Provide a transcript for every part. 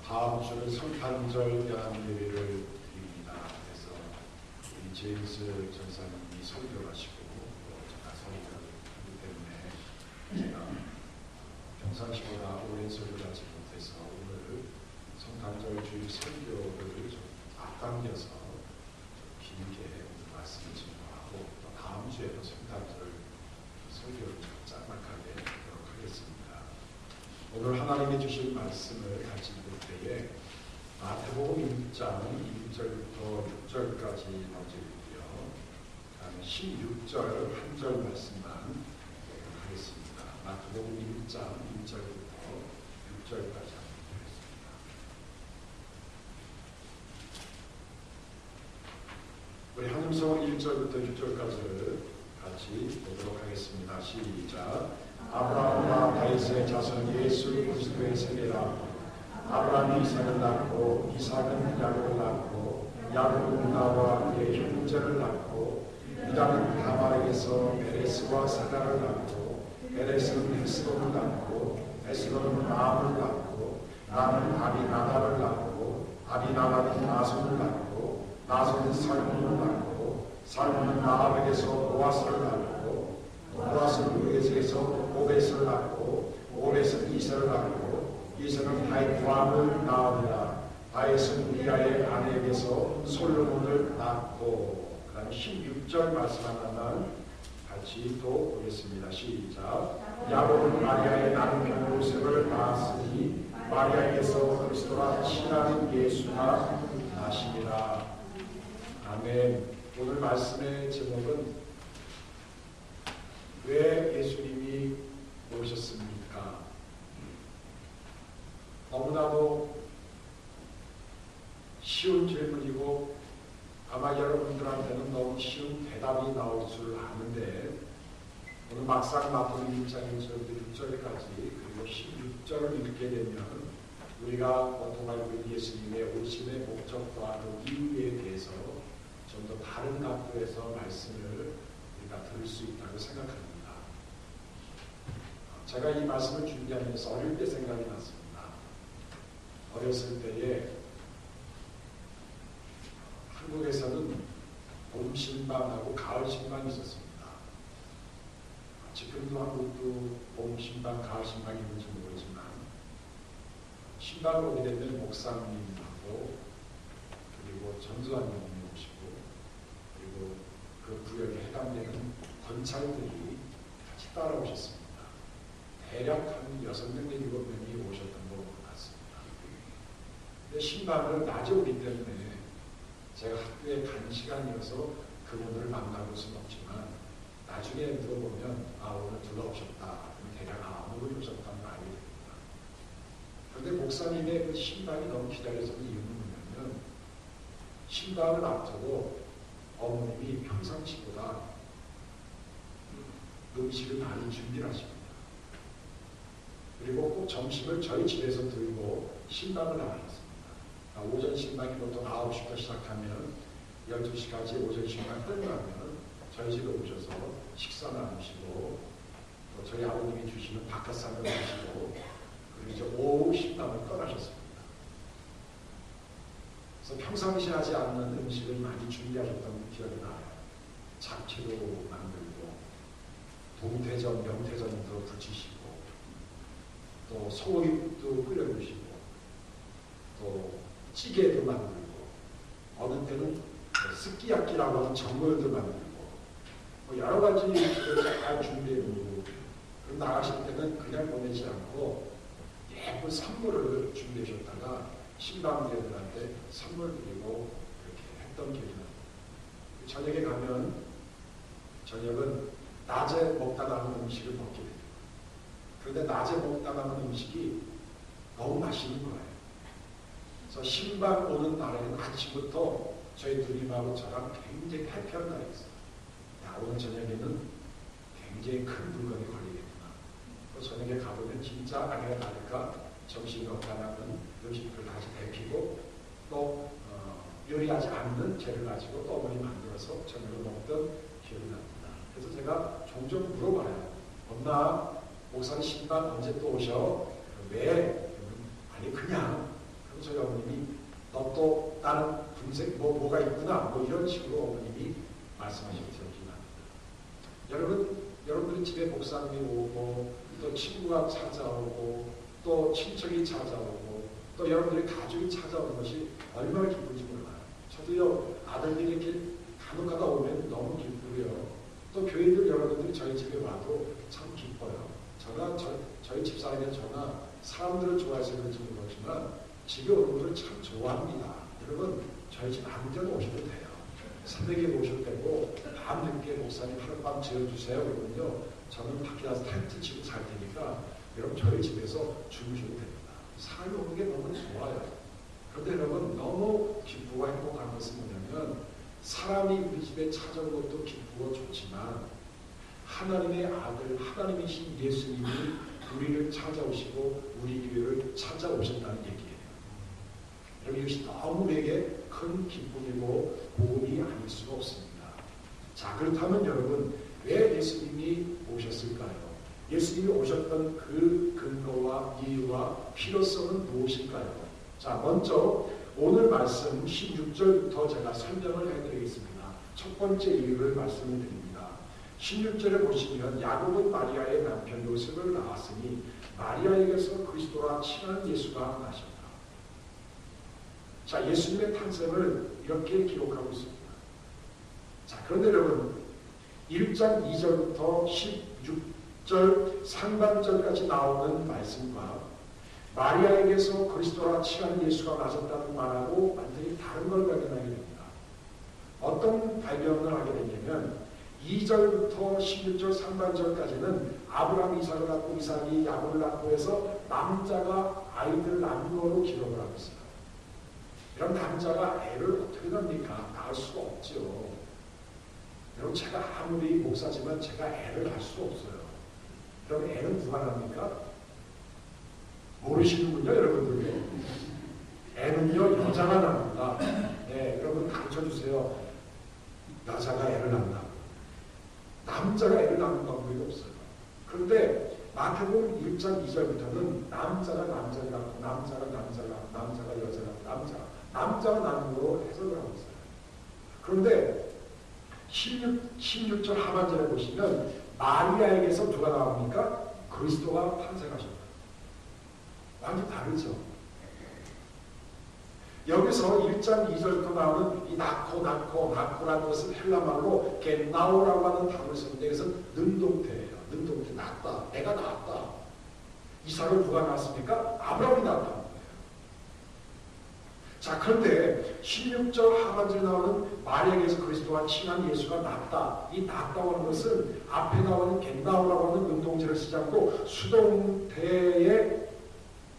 다음 주는 성탄절 예배를 드립니다. 그래서 우리 제임스 전사님이 설교를 하시고 제가 설교를 하기 때문에 제가 평상시보다 오랜 설교를 하지 못해서 오늘 성탄절 주일 설교를 좀 앞당겨서 길게 말씀을 전하고 또 다음 주에도 성탄절 설교를 좀 짤막하게 하도록 하겠습니다. 오늘 하나님이 주신 말씀을 같이 읽을 때에 마태복음 1장 1절부터 6절까지 먼저 읽고요. 다음에 16절 한 절 말씀만 하겠습니다. 마태복음 1장 1절부터 6절까지 하겠습니다. 우리 한음성 1절부터 6절까지 같이 보도록 하겠습니다. 시작. 아브라함과 다윗의 자손 예수 그리스도의 세대라. 아브라함이 이삭을 낳고 이삭은 야곱을 낳고 야곱은 유다와 그의 형제를 낳고 유다는 다말에게서 베레스와 사라를 낳고 베레스는 헤스론을 낳고 헤스론은 라암을 낳고 라암은 아비나답을 낳고 아비나답은 나손을 낳고 나손은 살몬을 낳고 살몬은 라합에게서 보아스를 낳고 보아스는 루에스에서 오벳을 낳고 오벳은 이세를 낳고 이세는 다윗왕을 낳으니라. 다윗은 우리아의 아내에게서 솔로몬을 낳고. 그 다음에 16절 말씀 하나만 같이 또 보겠습니다. 시작. 야곱은 마리아의 남편 요셉을 낳았으니 마리아에게서 그리스도라 친하는 예수가 나시니라. 아멘. 오늘 말씀의 제목은 왜 예수님이 오셨습니까? 너무나도 쉬운 질문이고 아마 여러분들한테는 너무 쉬운 대답이 나올 줄 아는데 오늘 막상 마태복음 1장 1절부터 6절까지 그리고 16절을 읽게 되면 우리가 보통 알고 있는 예수님의 오심의 목적과 그 이유에 대해서 좀 더 다른 각도에서 말씀을 우리가 들을 수 있다고 생각합니다. 제가 이 말씀을 준비하면서 어릴 때 생각이 났습니다. 어렸을 때에 한국에서는 봄 신방하고 가을 신방이 있었습니다. 지금도 한국도 봄 신방, 가을 신방이 있는지 모르지만 신방 오게 되면 목사님하고 그리고 전도사님이 오시고 그리고 그 구역에 해당되는 권찰들이 같이 따라오셨습니다. 대략 한 6명, 7명이 오셨던 것 같습니다. 근데 신방을 낮에 오기 때문에 제가 학교에 간 시간이어서 그분들을 만나볼 수는 없지만 나중에 물어보면 오늘 누가 오셨다. 그러면 대략 오늘 오셨다는 말이 됩니다. 그런데 목사님의 그 신방이 너무 기다려지는 이유는 뭐냐면 신방을 앞두고 어머님이 평상시보다 음식을 많이 준비를 하십니다. 그리고 꼭 점심을 저희 집에서 들고 신방을 나가셨습니다. 오전 신방이 보통 9시부터 시작하면 12시까지 오전 신방 끝나면 저희 집에 오셔서 식사 나누시고 또 저희 아버님이 주시는 바깥산을 드시고 그리고 이제 오후 신방을 떠나셨습니다. 그래서 평상시 하지 않는 음식을 많이 준비하셨던 기억이 나요. 잡채도 만들고 동태전, 명태전도 부치시고 또 소고기도 끓여주시고 또 찌개도 만들고 어느 때는 스키야키라고 하는 전골도 만들고 뭐 여러 가지 잘 준비해놓고 나가실 때는 그냥 보내지 않고 예쁜 선물을 준비하셨다가 신방대들한테 선물 드리고 이렇게 했던 기억이 납니다. 저녁에 가면 저녁은 낮에 먹다 남은 음식을 먹게 됩니다. 그런데 낮에 먹다 남은 음식이 너무 맛있는 거예요. 그래서 신방 오는 날에는 아침부터 저희 누님하고 저랑 굉장히 해피한 날이었어요. 오늘 저녁에는 굉장히 큰 물건이 걸리겠구나. 또 저녁에 가보면 진짜 아니라 다를까 점심에 먹다 남은 음식을 다시 데피고 또 요리하지 않는 재를 가지고 또 어머니 만들어서 저녁을 먹던 기억이 납니다. 그래서 제가 종종 물어봐요. 엄마 목사님 신방 언제 또 오셔? 왜? 아니 그냥. 그럼 나는 분색 뭐가 있구나 뭐 이런 식으로 어머님이 말씀하시는 기억이 납니다. 여러분들이 집에 목사님이 오고 또 친구가 찾아오고 또 친척이 찾아오고 또 여러분들의 가족이 찾아오는 것이 얼마나 기쁜지 몰라요. 저도요 아들들이 이렇게 간혹가다 오면 너무 기쁘고요. 또 교인들 여러분들이 저희 집에 와도 참 기뻐요. 저희 집사람이 저나 사람들을 좋아해서 그런지 모르지만 집에 오는 것을 참 좋아합니다. 여러분 저희 집 아무 데나 오셔도 돼요. 새벽에 오셔도 되고 밤늦게 목사님 하룻밤 지어주세요. 그러면요 저는 밖에 나서 텐트 치고 잘 테니까 여러분 저희 집에서 주무셔도 됩니다. 사람이 오는 게 너무 좋아요. 그런데 여러분 너무 기쁘고 행복한 것은 뭐냐면 사람이 우리 집에 찾아온 것도 기쁘고 좋지만 하나님의 아들 하나님이신 예수님이 우리를 찾아오시고 우리 교회를 찾아오셨다는 얘기예요. 여러분 이것이 너무 우리에게 큰 기쁨이고 복음이 아닐 수가 없습니다. 자 그렇다면 여러분 왜 예수님이 오셨을까요? 예수님이 오셨던 그 근거와 이유와 필요성은 무엇일까요? 자 먼저 오늘 말씀 16절부터 제가 설명을 해드리겠습니다. 첫 번째 이유를 말씀을 드립니다. 16절에 보시면 야곱은 마리아의 남편 요셉을 낳았으니 마리아에게서 그리스도라 칭한 예수가 나셨다. 자 예수님의 탄생을 이렇게 기록하고 있습니다. 자 그런데 여러분 1장 2절부터 16절 상반절까지 나오는 말씀과 마리아에게서 그리스도라 칭한 예수가 나셨다는 말하고 완전히 다른 걸 발견하게 됩니다. 어떤 발견을 하게 되냐면 2절부터 16절 상반절까지는 아브라함 이삭을 낳고 이삭이 야곱을 낳고 해서 남자가 아이들을 낳는 거로 기록을 하고 있어요. 이런 남자가 애를 어떻게 낳습니까? 낳을 수가 없죠. 여러분 제가 아무리 목사지만 제가 애를 낳을 수 없어요. 그럼 애는 누가 낳습니까? 모르시는군요 여러분들. 애는요 여자가 낳습니다. 네, 여러분 가르쳐주세요. 여자가 애를 낳는다. 남자가 애를 낳는 방법이 없어요. 그런데 마태복음 1장 2절부터는 남자가 남자를 낳고 남자가 남자를 낳고 남자가 여자를 낳고 남자가 낳는 거로 해석을 하고 있어요. 그런데 16절 하반절에 보시면 마리아에게서 누가 나옵니까? 그리스도가 탄생하셨다. 완전히 다르죠. 여기서 1장 2절부터 나오는 이 낳고라는 것은 헬라말로 겐나오라고 하는 단어를 쓰는데 그래서 능동태예요. 능동태 낳았다. 내가 낳았다. 이삭을 누가 낳았습니까? 아브라함이 낳았다는 거예요. 자 그런데 16절 하반절에 나오는 마리아에게서 그리스도와 칭한 예수가 낳았다. 이 낳았다고 하는 것은 앞에 나오는 겐나오라고 하는 능동태를 쓰지 않고 수동태의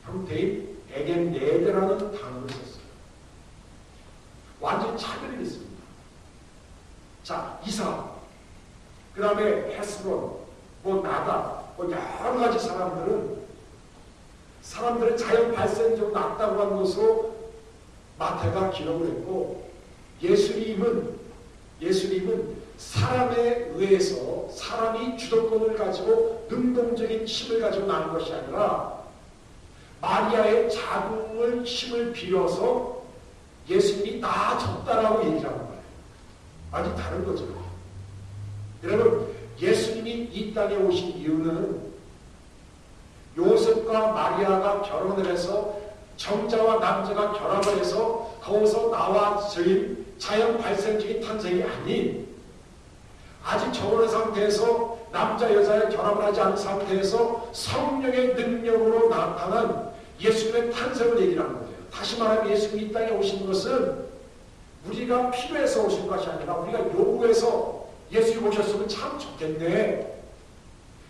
형태인 에겐네데라는 단어를 썼어요. 완전히 차별이 있습니다. 자, 이삭, 그 다음에 헤스론, 나다, 여러 가지 사람들은 자연 발생적으로 낳았다고 하는 것으로 마태가 기록을 했고, 예수님은 사람에 의해서 사람이 주도권을 가지고 능동적인 힘을 가지고 낳은 것이 아니라 마리아의 자궁을 힘을 빌어서 예수님이 낳아졌다라고 얘기를 하는 거예요. 완전히 다른 거죠. 여러분 예수님이 이 땅에 오신 이유는 요셉과 마리아가 결혼을 해서 정자와 남자가 결합을 해서 거기서 나와진 자연 발생적인 탄생이 아닌 아직 결혼한 상태에서 남자 여자의 결합을 하지 않은 상태에서 성령의 능력으로 나타난 예수님의 탄생을 얘기를 하는 거예요. 다시 말하면 예수님이 이 땅에 오신 것은 우리가 필요해서 오신 것이 아니라 우리가 요구해서 예수님 오셨으면 참 좋겠네.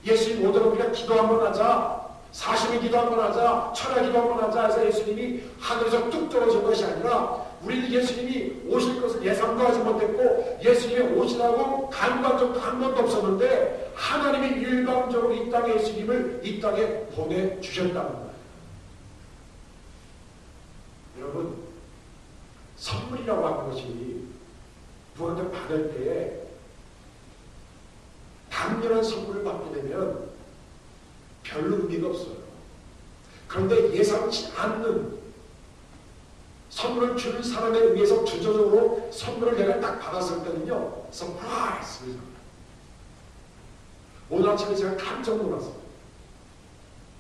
예수님 오도록 우리가 기도 한번 하자. 40일 기도 한번 하자. 철야 기도 한번 하자 해서 예수님이 하늘에서 뚝 떨어진 것이 아니라 우리는 예수님이 오실 것을 예상도 하지 못했고 예수님이 오시라고 간구한 적도 한 번도 없었는데 하나님이 일방적으로 이 땅에 예수님을 이 땅에 보내주셨다는 거예요. 여러분 선물이라고 하는 것이 누구한테 받을 때에 당연한 선물을 받게 되면 별로 의미가 없어요. 그런데 예상치 않는 선물을 주는 사람에 의해서 주저적으로 선물을 내가 딱 받았을 때는요, 서프라이즈. 오늘 아침에 제가 깜짝 놀랐어요.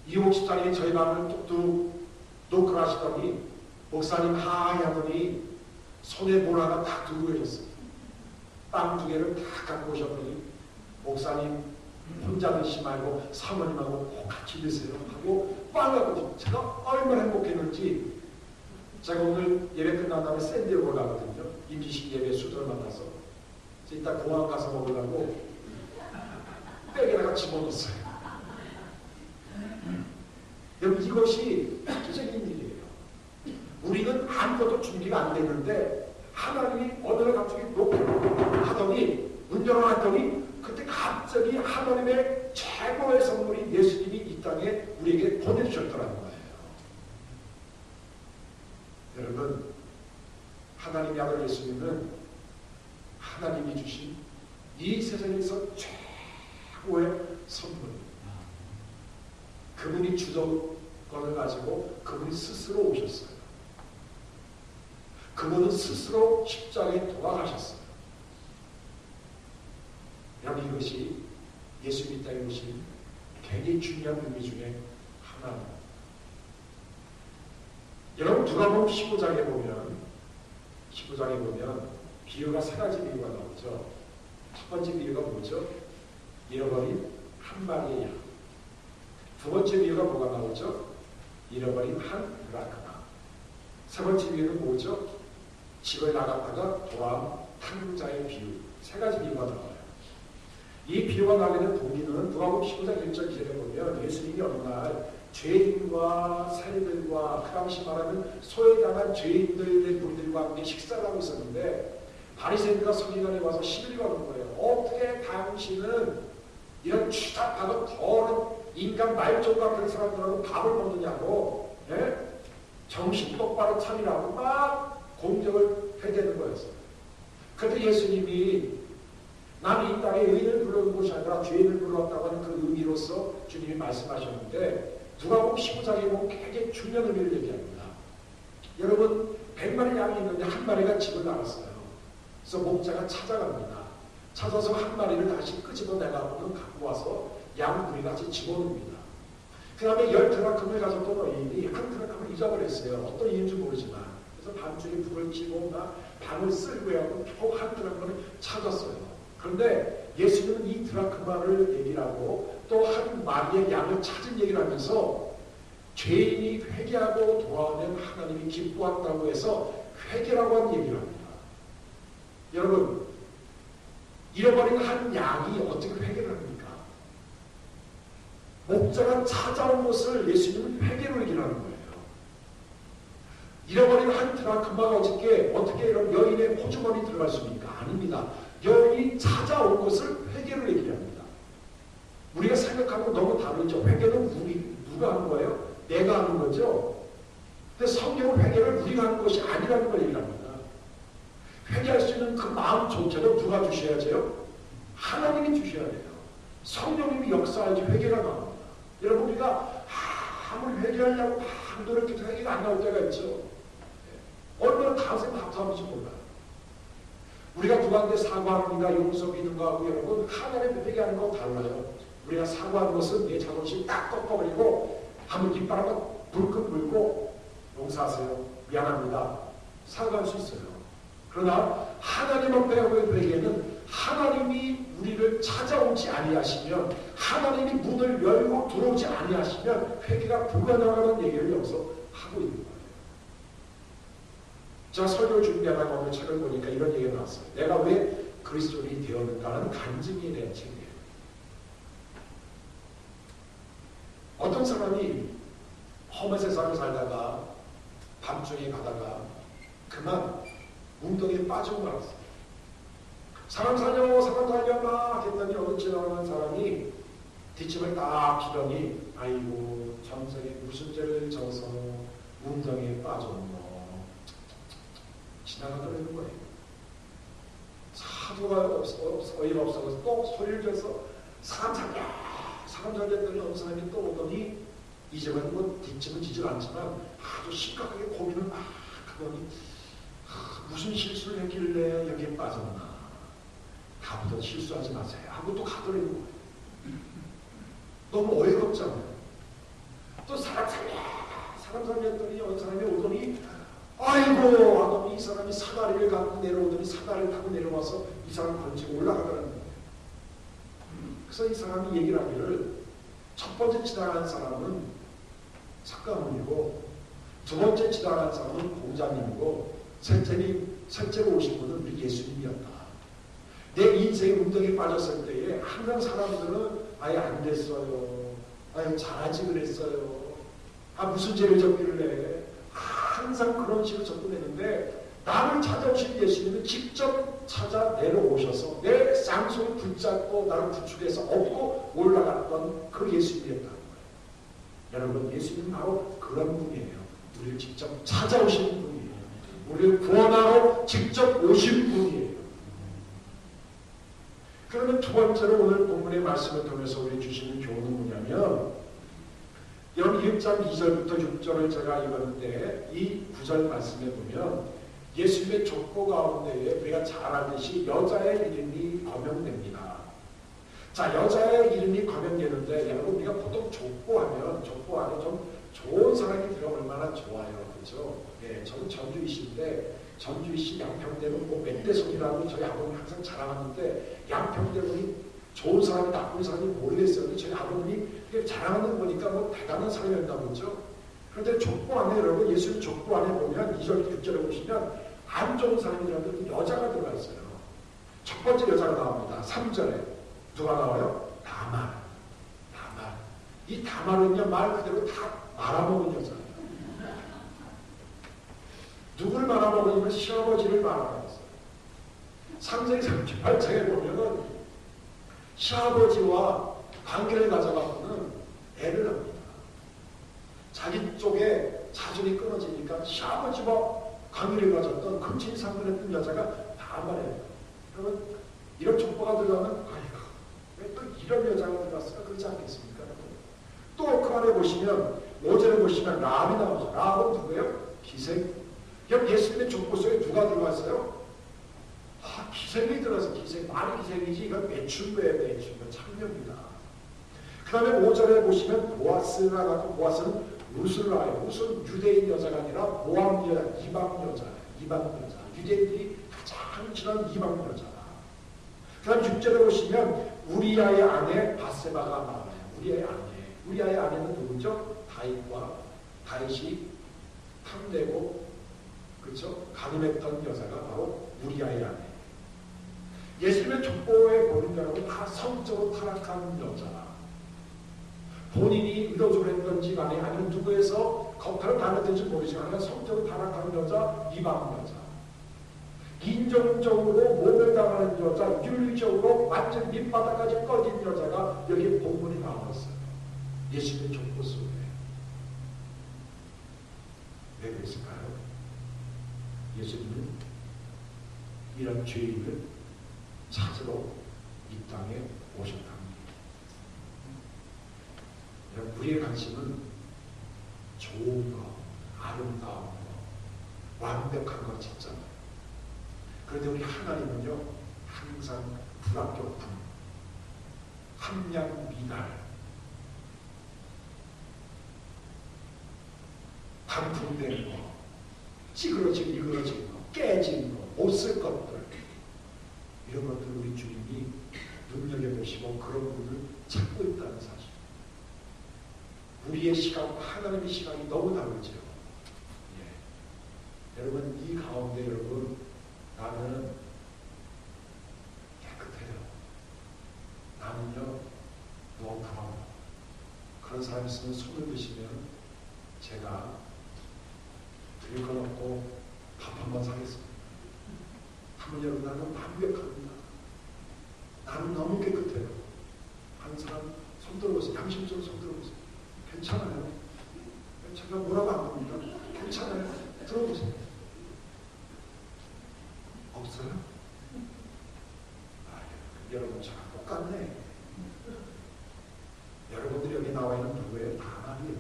이옥 집사님이 저희 방을 뚝뚝 노크를 하시더니 목사님 하하하더니 손에 뭘 하나 딱 들고 계셨어요. 빵 2개를 다 갖고 오셨더니 목사님 혼자 드시지 말고 사모님하고 꼭 같이 드세요 하고 빵 갖고 제가 얼마나 행복했는지. 제가 오늘 예배 끝난 다음에 샌디에고 가거든요. 임시식 예배 수도를 만나서 이따 공항 가서 먹으려고 백에다가 집어넣었어요. 여러분, 이것이 획기적인 일이에요. 우리는 아무것도 준비가 안 됐는데 하나님이 어느 날 갑자기 놓고 하더니 문 열어놨더니 그때 갑자기 하나님의 최고의 선물이 예수님이 이 땅에 우리에게 보내주셨더라는 거예요. 여러분, 하나님의 아들 예수님은 하나님이 주신 이 세상에서 최고의 선물입니다. 그분이 주도권을 가지고 그분이 스스로 오셨어요. 그분은 스스로 십자가에 돌아가셨어요. 여러분, 이것이 예수님이 땅에 오신 굉장히 중요한 의미 중에 하나입니다. 여러분, 누가복음 15장에 보면 비유가 3가지 비유가 나오죠. 첫 번째 비유가 뭐죠? 잃어버린 한 마리의 양. 두 번째 비유가 뭐가 나오죠? 잃어버린 한 드라크마. 세 번째 비유는 뭐죠? 집을 나갔다가 돌아온 탕자의 비유. 3가지 비유가 나와요. 이 비유가 나게 된 동기는 누가복음 15장 1절 2절에 보면 예수님이 어느 날 죄인과 세리들과 그 당시 말하는 소외당한 죄인들의 분들과 함께 식사를 하고 있었는데 바리새인과 서기관이 와서 시비를 거는 거예요. 어떻게 당신은 이런 추잡하고 더러운 인간 말종 같은 사람들하고 밥을 먹느냐고, 예? 정신 똑바로 차리라고 막 공격을 해대는 거였어요. 그런데 예수님이 나는 이 땅에 의인을 불러온 것이 아니라 죄인을 불러왔다고 하는 그 의미로서 주님이 말씀하셨는데 누가복음 15장에 보면 굉장히 중요한 의미를 얘기합니다. 여러분, 100마리 양이 있는데 한 마리가 집을 나갔어요. 그래서 목자가 찾아갑니다. 찾아서 한 마리를 다시 끄집어내가고는 갖고 와서 양 둘이 같이 집어넣습니다. 그 다음에 10드라크마를 가졌던 의인이 한 드라크마를 잊어버렸어요. 어떤 이유인지 모르지만. 그래서 밤중에 불을 켜고 밤을 쓸고 하고 꼭 한 드라크마를 찾았어요. 그런데 예수님은 이 드라크마를 얘기를 하고 또 한 마리의 양을 찾은 얘기를 하면서 죄인이 회개하고 돌아오면 하나님이 기뻐한다고 해서 회개라고 하는 얘기를 합니다. 여러분, 잃어버린 한 양이 어떻게 회개를 합니까? 목자가 찾아온 것을 예수님은 회개로 얘기를 하는 거예요. 잃어버린 한 드라크마가 어떻게 이런 여인의 호주머니 들어갈 수 있습니까? 아닙니다. 여인이 찾아온 것을 회개로 얘기를 합니다. 우리가 생각하는 건 너무 다르죠. 회개는 누가 하는 거예요? 내가 하는 거죠. 근데 성경은 회개를 우리가 하는 것이 아니라는 걸 얘기합니다. 회개할 수 있는 그 마음조차도 누가 주셔야죠? 하나님이 주셔야 돼요. 성령님이 역사하지 회개가 나옵니다. 여러분, 우리가 아무리 회개하려고 노력해도 회개가 안 나올 때가 있죠. 얼마나 답답한지 몰라요. 우리가 누구한테 사과합니다, 용서 비는가 하고 여러분, 하나님 회개하는 거 달라요. 우리가 사과하는 것은 내 자존심 딱 꺾어버리고 한번 뒷발 한번 불끈 물고 용서하세요, 미안합니다, 사과할 수 있어요. 그러나 하나님 앞에 회개는 하나님이 우리를 찾아오지 아니하시면, 하나님이 문을 열고 들어오지 아니하시면 회개가 불가능하다는 얘기를 여기서 하고 있는 거예요. 제가 설교를 준비하다가 오늘 책을 보니까 이런 얘기가 나왔어요. 내가 왜 그리스도인이 되었는가는 간증에 대한 책이에요. 어떤 사람이 험한 세상을 살다가 밤중에 가다가 그만 웅덩이에 빠지고 말았어요. 사람 살려 막 했더니 어느 지나가는 사람이 뒷짐을 딱 지더니 아이고 정성에 무슨 죄를 져서 웅덩이에 빠졌노. 지나가더라는 거예요. 사도가 어이가 없어서 또 소리를 져서 사람 살렸더니 어느 사람이 또 오더니 이제는 뭐 뒷짐은 지질 않지만 아주 심각하게 고민을 막 가더니 무슨 실수를 했길래 여기에 빠졌나. 다음부터 실수하지 마세요 하고 또 가더라는 거예요. 너무 어이가 없잖아요. 또 사람 살렸더니 어느 사람이 오더니 아이고 하더니 이 사람이 사다리를 갖고 내려오더니 사다리를 타고 내려와서 이 사람 걸치고 올라가더라는 거예요. 그래서 이 사람이 얘기를 하기를 첫 번째 지나간 사람은 석가모니고 두 번째 지나간 사람은 공자님이고 셋째로 오신 분은 우리 예수님이었다. 내 인생의 운동에 빠졌을 때에 항상 사람들은 아예 안 됐어요. 아예 잘하지 그랬어요. 아 무슨 죄를 졌길래 항상 그런 식으로 접근했는데 나를 찾아오신 예수님은 직접 찾아 내려오셔서 내 쌍손을 붙잡고 나를 구축해서 업고 올라갔던 그 예수님이었다는 거예요. 여러분 예수님은 바로 그런 분이에요. 우리를 직접 찾아오신 분이에요. 우리를 구원하러 직접 오신 분이에요. 그러면 두 번째로 오늘 본문의 말씀을 통해서 우리 주시는 교훈은 뭐냐면 여기 1장 2절부터 6절을 제가 읽었는데 이 9절 말씀에 보면 예수님의 족보 가운데에 우리가 잘 알듯이 여자의 이름이 거명됩니다. 자, 여자의 이름이 거명되는데 여러분 우리가 보통 족보 안에 좀 좋은 사람이 들어가 얼마나 좋아요. 그렇죠? 예, 저는 전주이시인데 전주이시 양평대는 뭐 멧대송이라고 저희 아버님이 항상 자랑하는데 양평대는 좋은 사람이 나쁜 사람이 모르겠어요. 근데 저희 아버님이 자랑하는 거 보니까 뭐 대단한 사람이었나 보죠. 그런데 족보 안에 여러분 예수님 족보 안에 보면 2절 6절에 보시면 안 좋은 사람이라도 여자가 들어가 있어요. 첫 번째 여자가 나옵니다. 3절에 누가 나와요? 다말. 이 다말은요 말 그대로 다 말아먹은 여자예요. 누구를 말아먹으냐면 시아버지를 말아먹었어요. 상세히 38장에 보면은 시아버지와 관계를 가져가고는 애를 합니다. 자기 쪽에 자존이 끊어지니까 시아버지와 관계를 가졌던 금친상분했던 여자가 다 말해요. 그러면 이런 족보가 들어가면 아이고 왜 또 이런 여자가 들어갔을까 그러지 않겠습니까? 또 그 안에 보시면 5절에 보시면 라합이 나오죠. 라합은 누구예요? 기생. 예수님의 족보 속에 누가 들어갔어요? 기생이 들어서 기생. 말이 기생이지 이건 매춘부예요. 참여입니다. 그 다음에 5절에 보시면 보아스가 나고 보아스는 룻을 낳아요. 룻은 유대인 여자가 아니라 모함 여자, 이방 여자. 유대인들이 가장 친한 이방 여자다. 그 다음 6절에 보시면 우리아의 아내 바세바가 나와요. 우리아의 아내는 누구죠? 다윗이 탐내고 그렇죠? 간음했던 여자가 바로 우리아의 아내. 예수님의 족보에 보는 여러분 다 성적으로 타락한 여자. 본인이 의도적으로 했던지 간에 아니면 누구에서 겉으로 달렸던지 모르지만 성적으로 타락한 여자, 이방 여자. 인종적으로 모멸당하는 여자, 윤리적으로 완전 밑바닥까지 꺼진 여자가 여기 본문이 나왔어요. 예수님의 족보 속에. 왜 그랬을까요? 예수님은 이런 죄인을 찾으러 이 땅에 오셨답니다. 우리의 관심은 좋은 거, 아름다운 거, 완벽한 거 찾잖아요. 그런데 우리 하나님은요 항상 불합격품, 함량 미달, 단풍된 거, 찌그러지고 일그러진 거, 깨진 거, 못 쓸 것들, 이런 것들 우리 주님이 눈여겨보시고 그런 분을 찾고 있다는 사실. 우리의 시각과 하나님의 시각이 너무 다르죠. 예. 여러분 이 가운데 여러분 나는 깨끗해요. 나는요 너무 부러워. 그런 사람 있으면 손을 드시면 제가 드릴 건 없고 밥 한번 사겠습니다. 한번 여러분 나는 완벽합니다. 나는 너무 깨끗해요. 한 사람 손 들어보세요. 양심적으로 손 들어보세요. 괜찮아요. 제가 뭐라고 안 합니다. 괜찮아요. 들어보세요. 없어요? 여러분 저랑 똑같네. 여러분들이 여기 나와 있는 누구예요? 다말이에요.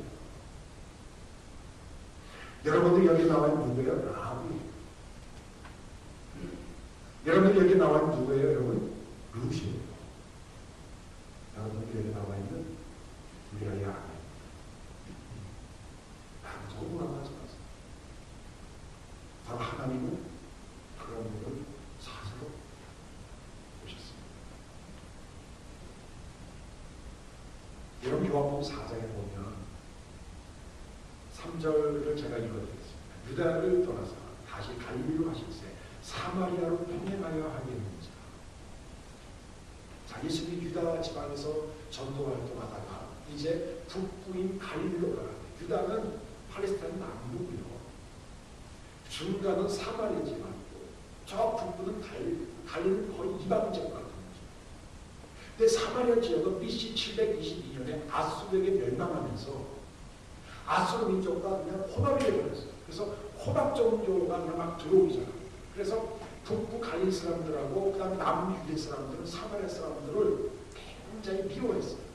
여러분들 여기 나와 있는 누구예요? 라합이. 여러분들 여기 나와 있는 누구예요, 여러분? 루시예요. 여러분들 여기 나와 있는 우리의 아내. 너무나 하지 마세요. 바로 하나님은 그런 분을 사실로 보셨습니다. 여러분 요한복음 4장에 보면 3절을 제가 읽어드리겠습니다. 유다를 떠나서 다시 갈릴리로 가실새 사마리아로 평행하여 하겠는지. 자, 예수님이 유다 지방에서 전도 활동하다가 이제 북부인 갈릴리로 가요. 유다는 팔레스타인 남부고요. 중간은 사마리아 지방이고 저 북부는 갈릴리 거의 이방 지역 같은 거죠. 근데 사마리아 지역은 BC 722년에 아수르에게 멸망하면서 아수르 민족과 그냥 혼합이 되어버렸어요. 그래서 혼합 종교가 그냥 막 들어오잖아요. 그래서 북부 갈릴리 사람들하고 그다음에 남유대 사람들은 사마리아 사람들을 굉장히 미워했어요.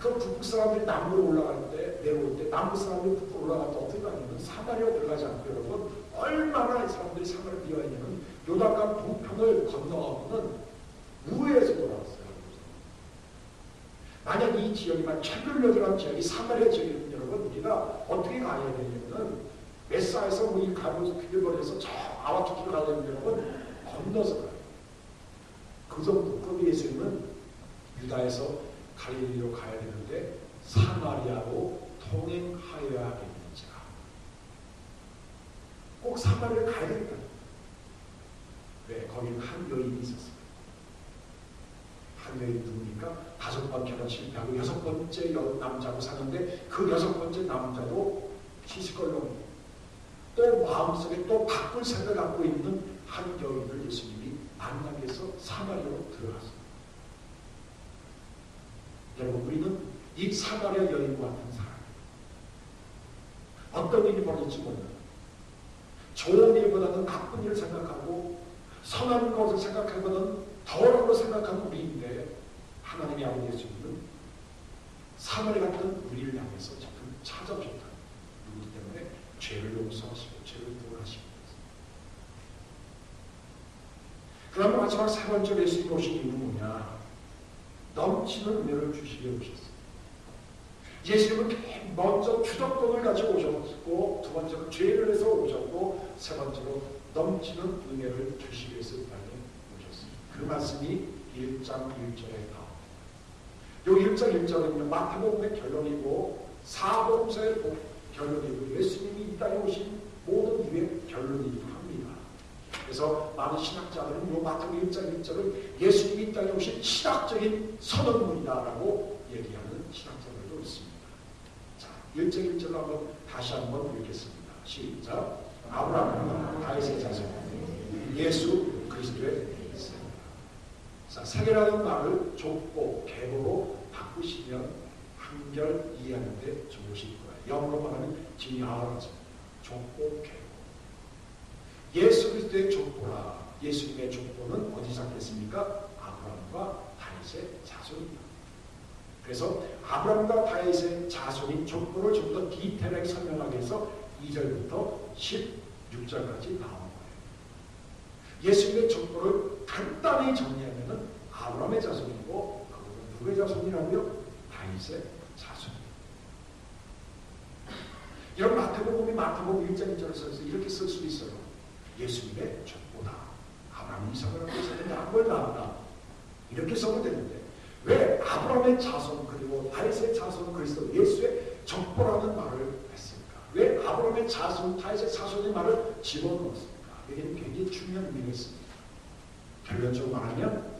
그 북부 사람들이 남부로 올라갈 때, 내려올 때, 남부 사람들이 북부로 올라갈 때 어떻게 가냐면 사마리아 들어가지 않고 여러분 얼마나 이 사람들이 사마리아 미워했냐면 요단강 동편을 건너가고는 우회해서 돌아왔어요. 만약 이 지역이만 천륜역이라는 지역이 사마리아 지역이면 여러분 우리가 어떻게 가야 되냐면 메사에서 우리 가로 길거리에서 저 아와투키로 가려면 여러분 건너서 가요. 그 정도급 예수님은 유다에서 갈릴리로 가야 되는데 사마리아로 통행하여야 하겠는지라. 꼭 사마리아를 가야 되겠다. 왜? 거기는 한 여인이 있었어요. 한 여인이 누구니까 5번 결혼 실패하고 6번째 남자고 사는데 그 6번째 남자도 시시껄렁 또 마음속에 또 바꿀 생각을 갖고 있는 한 여인을 예수님이 만나기 위해서 사마리아로 들어갔어요. 여러분 우리는 이 사마리아 여인과 같은 사람이에요. 어떤 일이 벌어질지 몰라요. 좋은 일보다는 나쁜 일을 생각하고 선한 것을 생각하고는 더러운 것을 생각하는 우리인데 하나님의 아버지 예수님은 사마리아 같은 우리를 향해서 지금 찾아오셨다. 누구 때문에? 죄를 용서하시고 죄를 구원하시고. 그 다음에 마지막 세 번째 예수님이 오신 이유는 뭐냐? 넘치는 은혜를 주시려 오셨어요. 예수님은 먼저 주도권을 가지고 오셨고 두 번째로 죄를 해서 오셨고 세 번째로 넘치는 은혜를 주시기 위해서 땅에 오셨습니다. 그 말씀이 1장 1절에 나옵니다. 요 1장 1절은 마태복음의 결론이고 사복음서의 결론이고 예수님이 이 땅에 오신 모든 이유의 결론이기도 합니다. 그래서 많은 신학자들은 이 마태복음 1장 1절을 예수님이 이 땅에 오신 신학적인 선언문이다라고 얘기하는 신학자들도 있습니다. 자, 1장 1절로 한번 다시 한번 읽겠습니다. 시작. 아브라함과 다윗의 자손 예수 그리스도의 세대라. 자, 세계라는 말을 좁고 계보로 바꾸시면 한결 이해하는 데 좋으실 거예요. 영어로 말하면 지하라죠. 좁고 계보. 예수 그리스도의 족보라. 예수님의 족보는 어디 시작했습니까? 아브라함과 다윗의 자손입니다. 그래서 아브라함과 다윗의 자손인 족보를 좀 더 디테일하게 설명하기 위해서 2절부터 16절까지 나온 거예요. 예수님의 족보를 간단히 정리하면 아브라함의 자손이고 그것은 누구의 자손이라고요? 다윗의 자손입니다. 이런 마태복음이 마태복음 1장 1절을 써서 이렇게 쓸 수도 있어요. 예수님의 족보다. 아브라함이 이삭을 하고 있었는데 악을 낳았다. 이렇게 써도 되는데 왜 아브라함의 자손 그리고 다윗의 자손 그리스도 예수의 족보라는 말을 했습니까? 왜 아브라함의 자손 다윗의 자손의 말을 집어넣었습니까? 여기는 굉장히 중요한 의미가 있습니다. 결론적으로 말하면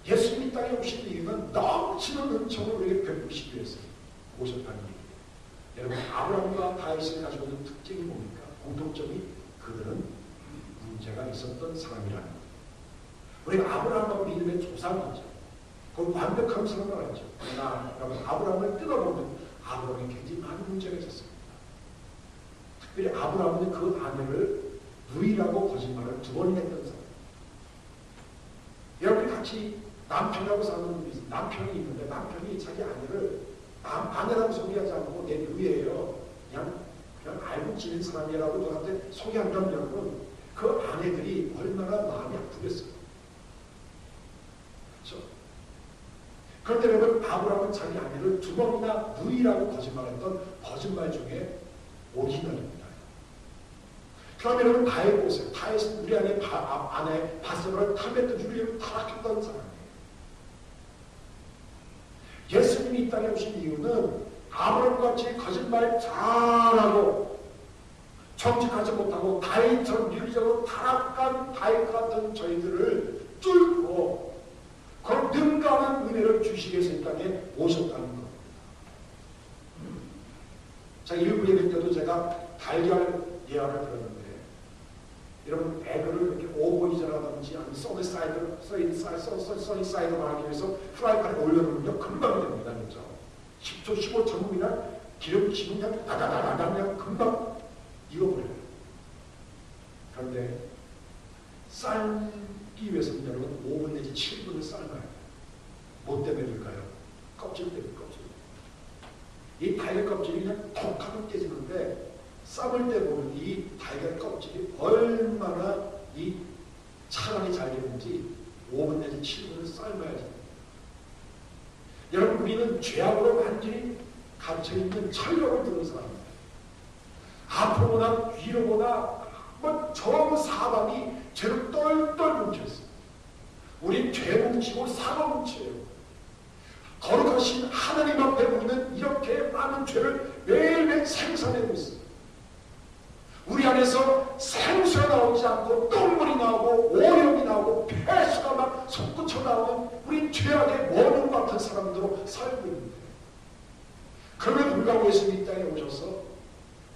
예수님이 땅에 오신 이유는 넘치는 은총을 우리에게 베푸시기 위해서 오셨다는 얘기예요. 여러분 아브라함과 다윗이 가지고 있는 특징이 뭡니까? 공통점이 그들은 문제가 있었던 사람이라는 거예요. 우리가 아브라함과 믿음의 조상이죠. 그 완벽한 사람을 알죠. 그러나 여러분 아브라함을 뜯어보면 아브라함에 굉장히 많은 문제가 있었습니다. 특별히 아브라함은 그 아내를 누이라고 거짓말을 2번이나 했던 사람. 여러분이 같이 남편하고 사는 분이 있어요. 남편이 있는데 남편이 자기 아내를 아내라고 소개하지 않고 내 누이예요. 그냥 그냥 알고 지낸 사람이라고 저한테 소개한다면 여러분, 그 아내들이 얼마나 마음이 아프겠어요. 그렇죠? 그런데 여러분, 아브라함은 자기 아내를 두 번이나 누이라고 거짓말했던 거짓말 중에 오리지널입니다. 그러면 여러분, 다윗 보세요. 다윗은 우리 아내 바세바를 탐했던 유리를 타락했던 사람이에요. 예수님이 이 땅에 오신 이유는 아브라함같이 거짓말 잘하고 정직하지 못하고 다윗처럼 윤리적으로 타락한 다윗 같은 저희들을 뚫고 그런 능가하는 은혜를 주시기 위해서 이 땅에 오셨다는 겁니다. 자, 일부 예배 때도 제가 달걀 예화를 들었는데, 여러분, 에그를 이렇게 오븐이라든지 아니면 써니사이드로 하기 위해서 프라이팬에 올려놓으면 금방 됩니다. 그렇죠? 10초, 15초 그냥 기름기면 그냥 다다다다 그냥 금방 익어버려요. 그런데 삶기 위해서는 여러분 5분 내지 7분을 삶아야 돼요. 뭐 때문일까요? 껍질 때문에, 껍질. 이 달걀 껍질이 그냥 톡 하면 깨지는데, 삶을 때 보면 이 달걀 껍질이 얼마나 이 차량이 잘 되는지 5분 내지 7분을 삶아야 돼요. 여러분, 우리는 죄악으로 완전히 갇혀있는 철력을 두는 사람입니다. 앞으로 보나 뒤로 보나 전 사방이 죄로 똘똘 뭉쳐있어요. 우린 죄 뭉치고 사과 뭉쳐요. 거룩하신 하나님 앞에 우리는 이렇게 많은 죄를 매일매일 생산하고 있어요. 우리 안에서 생수가 나오지 않고 똥물이 나오고 오염이 나오고 폐수가 막 솟구쳐 나오는 우리 죄악의 원흉 같은 사람들로 살고 있는데, 그럼에도 불구하고 예수님이 이 땅에 오셔서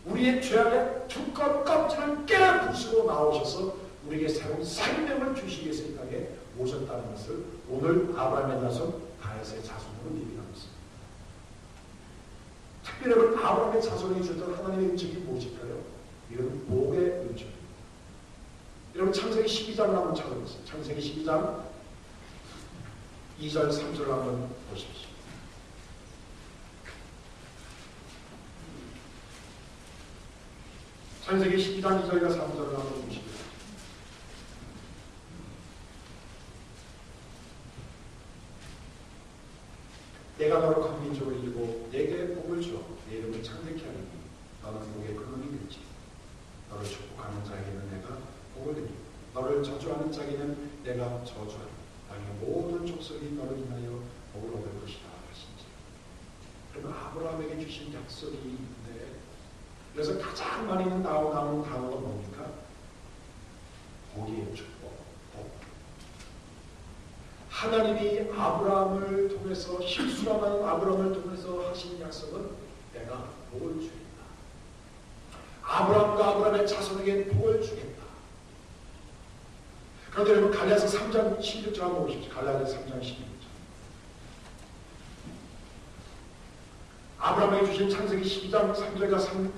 우리의 죄악의 두꺼운 껍질을 깨부수고 나오셔서 우리에게 새로운 생명을 주시기 위해서 이 땅에 오셨다는 것을 오늘 아브라함의 자손 다윗의 자손으로 얘기하고 있습니다. 특별히 아브라함의 자손에 주셨던 하나님의 은총이 무엇일까요? 이건 복의 은총입니다. 여러분, 창세기 12장을 한번 찾아보세요. 창세기 12장 2절 3절을 한번 보십시오. 창세기 12장 2절과 3절을 한번 보십시오. 내가 너를 큰 민족을 이루고 내게 복을 주어 내 이름을 창대케 하리니 너는 복의 근원이 되지. 너를 축복하는 자에게는 내가 복을 드리고 너를 저주하는 자에게는 내가 저주하리. 땅의 모든 족속이 너를 인하여 복을 얻을 것이다 하신지. 그러면 아브라함에게 주신 약속이 있는데, 그래서 가장 많이 나오는 단어가 뭡니까? 복이에요. 축복, 복. 하나님이 아브라함을 통해서, 실수가 많은 아브라함을 통해서 하신 약속은 내가 복을 주겠다. 아브라함과 아브라함의 자손에게 복을 주겠다. 그런데 여러분, 갈라디아서 3장 16절 한번 보십시오. 갈라디아서 3장 16절. 아브라함에게 주신 창세기 12장 3절과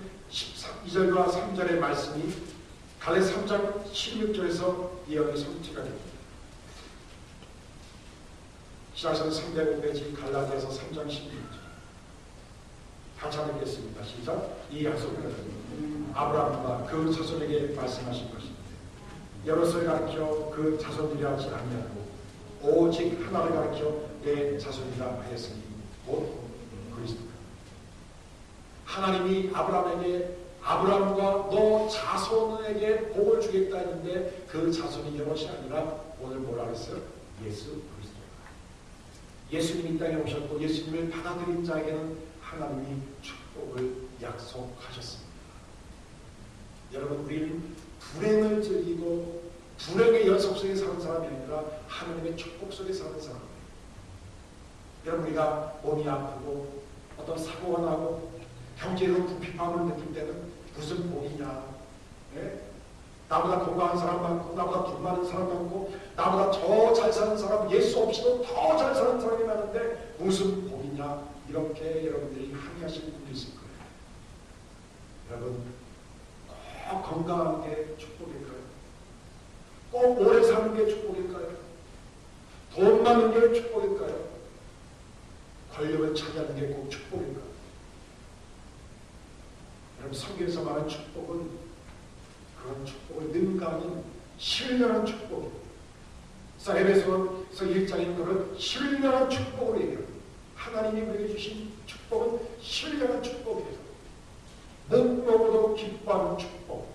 2절과 3절의 말씀이 갈라디아서 3장 16절에서 예언이 성취가 됩니다. 시작해서 305페이지 갈라디아서 3장 16절. 같이 한번 읽겠습니다. 시작. 이 약속은 아브라함과 그 자손에게 말씀하신 것인데 여럿을 가르쳐 그 자손들이 하지 아니하고 오직 하나를 가르쳐 내 자손이라 하였으니 곧 그리스도다. 하나님이 아브라함과 너 자손에게 복을 주겠다 했는데 그 자손이 여럿이 아니라 오늘 뭐라 그랬어요? 예수 그리스도다. 예수님이 이 땅에 오셨고 예수님을 받아들인 자에게는 하나님이 축복을 약속하셨습니다. 여러분, 우리는 불행을 즐기고 불행의 연속 속에 사는 사람이 아니라 하나님의 축복 속에 사는 사람이에요. 여러분, 우리가 몸이 아프고 어떤 사고가 나고 경제로 부핍함을 느낄 때는 무슨 복이냐. 네? 나보다 건강한 사람 많고 나보다 돈 많은 사람 많고 나보다 더 잘 사는 사람, 예수 없이도 더 잘 사는 사람이 많은데 무슨 복이냐. 이렇게 여러분들이 항의하시는 분도 있을 거예요. 여러분, 꼭 건강한 게 축복일까요? 꼭 오래 사는 게 축복일까요? 돈 많은 게 축복일까요? 권력을 차지하는 게 꼭 축복일까요? 여러분, 성경에서 말하는 축복은 그런 축복을 능가하는 신령한 축복이에요. 에베소서 1장에는 그런 신령한 축복을 얘기합니다. 하나님이 우리에게 주신 축복은 신령한 축복이에요. 목먹어도 기뻐하는 축복.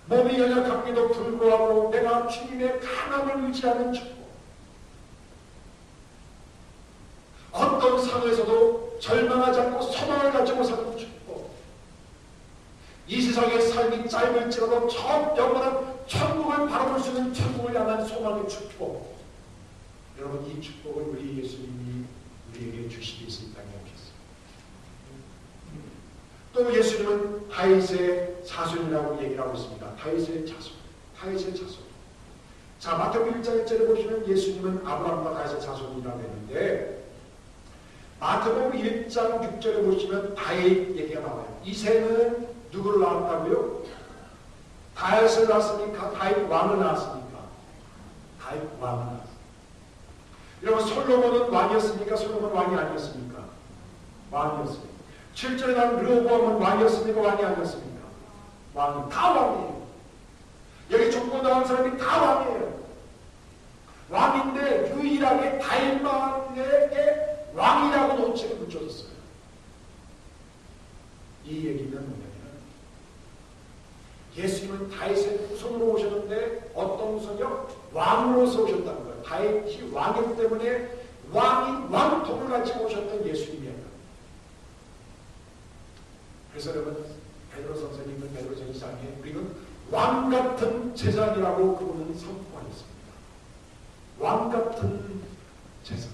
몸이 연약함에도 불구하고 내가 주님의 강함을 의지하는 축복. 어떤 상황에서도 절망하지 않고 소망을 가지고 사는 축복. 이 세상의 삶이 짧을지라도 저 영원한 천국을 바라볼 수 있는 천국을 향한 소망의 축복. 여러분, 이 축복을 우리 예수님이 우리에게 주시기 위해서 이 땅에 오셨어요. 또 예수님은 다윗의 자손이라고 얘기를 하고 있습니다. 다윗의 자손. 다윗의 자손. 자, 마태복음 1장 1절에 보시면 예수님은 아브라함과 다윗의 자손이라고 했는데, 마태복음 1장 6절에 보시면 다윗 얘기가 나와요. 이새는 누구를 낳았다고요? 다윗을 낳았으니까? 다윗 왕을 낳았으니까? 다윗 왕을 낳았습니다. 여러분, 솔로몬은 왕이었습니까? 솔로몬 왕이 아니었습니까? 왕이었습니다. 7절에 나온 르호보암은 왕이었습니까? 왕이 아니었습니까? 왕이. 다 왕이에요. 여기 족보 나온 사람이 다 왕이에요. 왕인데 유일하게 다윗만에게 왕이라고 노책을 붙여줬어요. 이 얘기는 뭐냐면 예수님은 다윗의 후손으로 오셨는데 어떤 후손이요? 왕으로서 오셨다는 거예요. 다윗이 왕이기 때문에 왕이 왕통을 가지고 오셨던 예수님이었다. 그래서 여러분, 베드로 선생님은 베드로 전서장에 우리는 왕같은 제사장이라고 그분은 선포하셨습니다. 왕같은 제사장.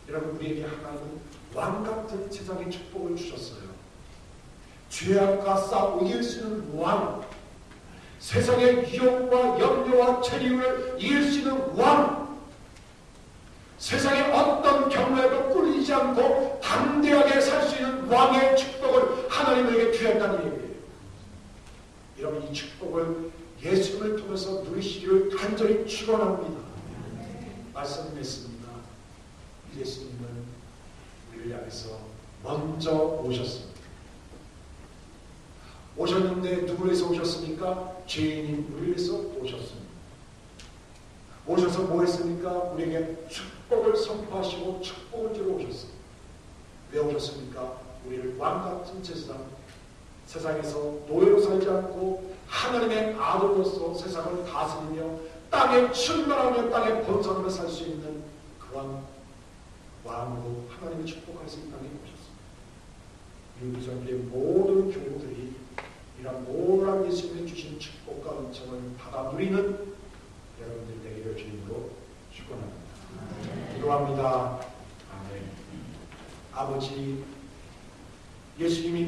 여러분, 우리에게 하나님은 왕같은 제사장의 축복을 주셨어요. 죄악과 싸워 이길 수 있는 왕, 세상의 유혹과 염려와 체류를 이길 수 있는 왕, 세상의 어떤 경우에도 꿀리지 않고 담대하게 살 수 있는 왕의 축복을 하나님에게 주셨다는 얘기예요. 여러분, 이 축복을 예수님을 통해서 누리시기를 간절히 축원합니다. 말씀했습니다. 예수님은 우리를 향해서 먼저 오셨습니다. 오셨는데 누구를 위해서 오셨습니까? 죄인인 우리를 위해서 오셨습니다. 오셔서 뭐 했습니까? 우리에게 축복을 선포하시고 축복을 주러 오셨습니다. 왜 오셨습니까? 우리를 왕같은 제사장, 세상에서 노예로 살지 않고 하나님의 아들로서 세상을 다스리며 땅에 충만하며 땅에 번성하며 살 수 있는 그런 왕으로 하나님의 축복하셔서 이 땅에 오셨습니다. 유기전의 모든 교우들이 이런 모란 예수님이 주신 축복과 은총을 받아 누리는 여러분들 되기를 주님으로 축원합니다. 기도합니다. 아멘. 아버지, 예수님이